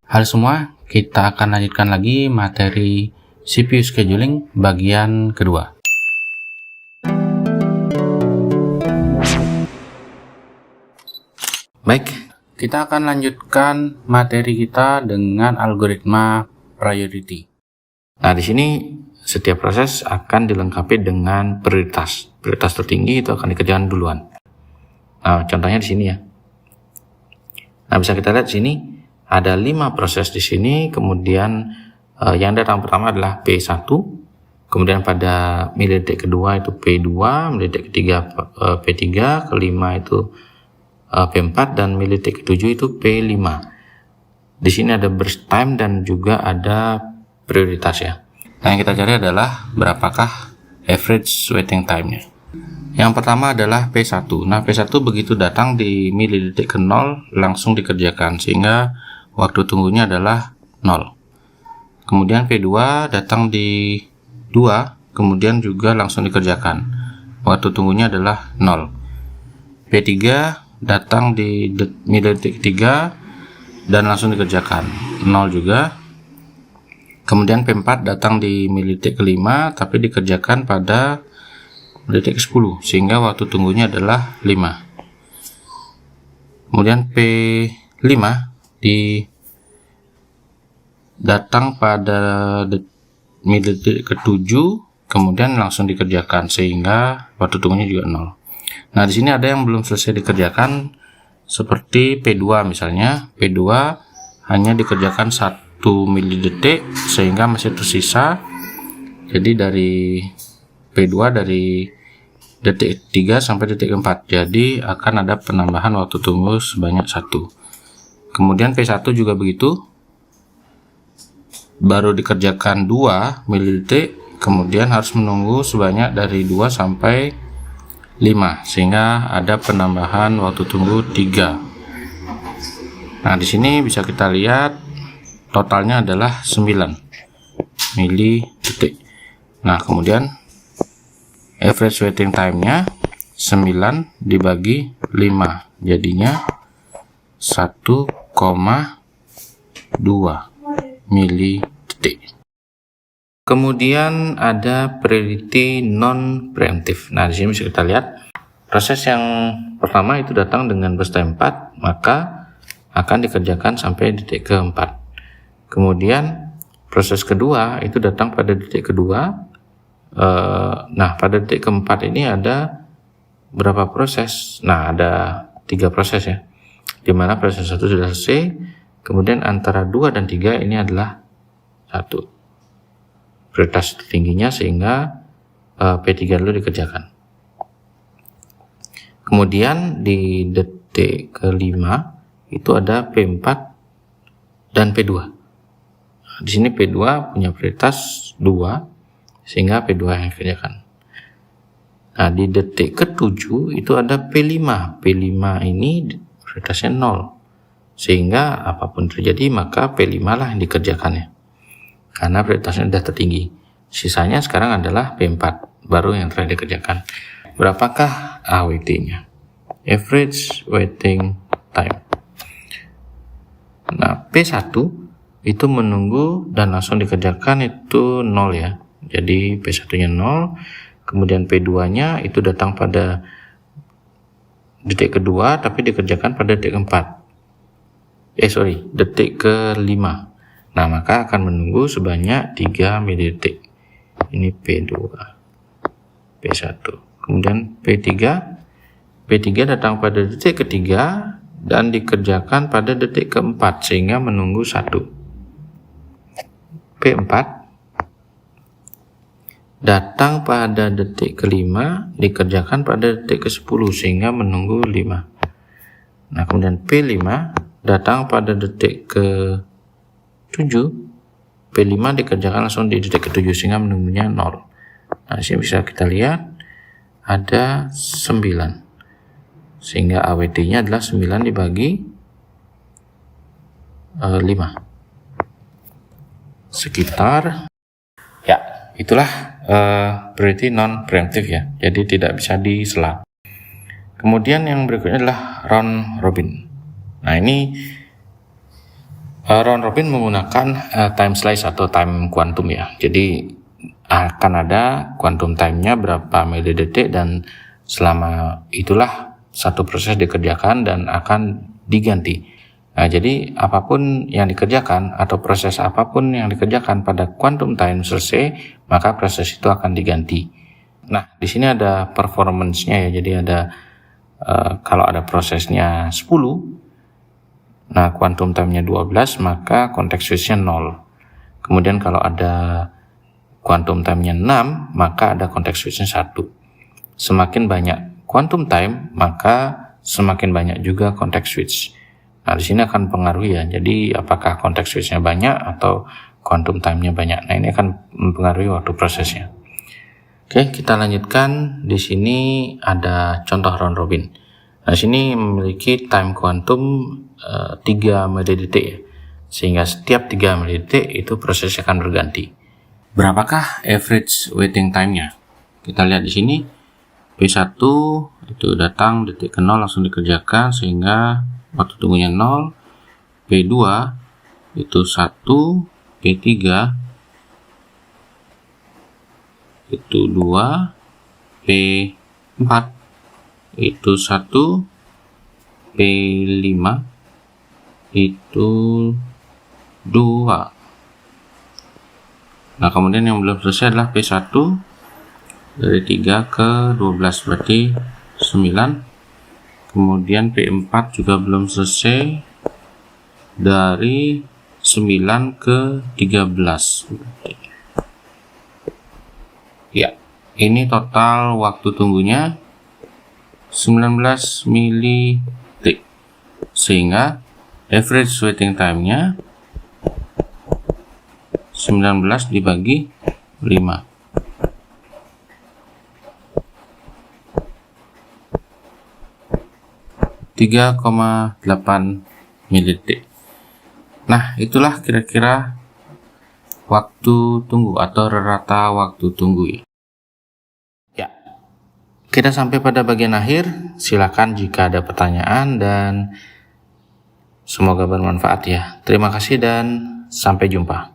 Halo semua, kita akan lanjutkan lagi materi CPU scheduling bagian kedua. Baik, kita akan lanjutkan materi kita dengan algoritma priority. Nah, di sini setiap proses akan dilengkapi dengan prioritas. Prioritas tertinggi itu akan dikerjakan duluan. Nah, contohnya di sini ya. Nah, bisa kita lihat di sini ada 5 proses di sini, kemudian yang datang pertama adalah P1, kemudian pada milidetik kedua itu P2, milidetik ketiga P3, kelima itu P4, dan milidetik ketujuh itu P5. Di sini ada burst time dan juga ada prioritas ya. Nah, yang kita cari adalah berapakah average waiting time-nya. Yang pertama adalah P1. Nah, P1 begitu datang di milidetik ke 0 langsung dikerjakan sehingga waktu tunggunya adalah 0. Kemudian P2 datang di 2, kemudian juga langsung dikerjakan. Waktu tunggunya adalah 0. P3 datang di milidetik 3 dan langsung dikerjakan. 0 juga. Kemudian P4 datang di milidetik kelima tapi dikerjakan pada milidetik ke-10 sehingga waktu tunggunya adalah 5. Kemudian P5 datang pada milidetik ke-7 kemudian langsung dikerjakan sehingga waktu tunggunya juga 0. Nah, di sini ada yang belum selesai dikerjakan seperti P2 misalnya. P2 hanya dikerjakan 1 milidetik sehingga masih tersisa. Jadi dari P2 dari detik 3 sampai detik 4. Jadi akan ada penambahan waktu tunggu sebanyak 1. Kemudian P1 juga begitu. Baru dikerjakan 2 milidetik, kemudian harus menunggu sebanyak dari 2 sampai 5 sehingga ada penambahan waktu tunggu 3. Nah, di sini bisa kita lihat totalnya adalah 9 milidetik. Nah, kemudian average waiting time-nya 9 dibagi 5 jadinya 1,2 milidetik. Kemudian ada priority non preemptive. Nah, di sini bisa kita lihat proses yang pertama itu datang dengan burst time 4, maka akan dikerjakan sampai detik ke-4. Kemudian proses kedua itu datang pada detik kedua. Nah, pada detik ke-4 ini ada berapa proses? Nah, ada 3 proses ya, dimana proses 1 sudah selesai, kemudian antara 2 dan 3 ini adalah 1 prioritas tertingginya sehingga P3 dulu dikerjakan. Kemudian di detik ke-5 itu ada P4 dan P2. Nah, di sini P2 punya prioritas 2 sehingga P2 yang dikerjakan. Nah, di detik ke-7 itu ada P5. P5 ini prioritasnya 0. Sehingga apapun terjadi maka P5 lah yang dikerjakannya. Karena prioritasnya sudah tertinggi. Sisanya sekarang adalah P4 baru yang telah dikerjakan. Berapakah AWT-nya? Average waiting time. Nah, P1 itu menunggu dan langsung dikerjakan itu 0 ya. Jadi P1-nya 0, kemudian P2-nya itu datang pada detik kedua tapi dikerjakan pada detik ke-4. Detik ke-5. Nah, maka akan menunggu sebanyak 3 milidetik. Ini P2, P1. Kemudian P3. P3 datang pada detik ketiga dan dikerjakan pada detik ke-4 sehingga menunggu 1. P4 datang pada detik ke-5 dikerjakan pada detik ke-10 sehingga menunggu 5. Nah, kemudian P5 datang pada detik ke-7, P5 dikerjakan langsung di detik ke-7 sehingga menunggunya 0. Nah, sini bisa kita lihat ada 9 sehingga AWT-nya adalah 9 dibagi 5 sekitar ya. Itulah priority non preemptive ya, jadi tidak bisa disela. Kemudian yang berikutnya adalah round robin. Nah, ini Round robin menggunakan time slice atau time quantum ya. Jadi akan ada quantum time-nya berapa milidetik dan selama itulah satu proses dikerjakan dan akan diganti. Nah, jadi apapun yang dikerjakan atau proses apapun yang dikerjakan pada quantum time selesai, maka proses itu akan diganti. Nah, di sini ada performance-nya ya. Jadi ada kalau ada prosesnya 10, nah quantum time-nya 12, maka context switch-nya 0. Kemudian kalau ada quantum time-nya 6, maka ada context switch-nya 1. Semakin banyak quantum time, maka semakin banyak juga context switch. Nah, di sini akan pengaruhi ya. Jadi apakah context switch-nya banyak atau quantum time-nya banyak. Nah, ini akan mempengaruhi waktu prosesnya. Oke, kita lanjutkan. Di sini ada contoh round robin. Nah, di sini memiliki time quantum 3 milidetik ya. Sehingga setiap 3 milidetik itu prosesnya akan berganti. Berapakah average waiting time-nya? Kita lihat di sini. P1 itu datang detik ke 0 langsung dikerjakan sehingga waktu tunggunya 0. P2 itu 1, P3 itu 2, P4 itu 1, P5 itu 2. Nah, kemudian yang belum selesai adalah P1 dari 3 ke 12 berarti 9. Kemudian P4 juga belum selesai dari 9 ke 13. Ya, ini total waktu tunggunya 19 milidetik. Sehingga average waiting time-nya 19 dibagi 5. 3,8 milidetik. Nah, itulah kira-kira waktu tunggu atau rata waktu tunggu. Ya, kita sampai pada bagian akhir. Silakan jika ada pertanyaan dan semoga bermanfaat ya. Terima kasih dan sampai jumpa.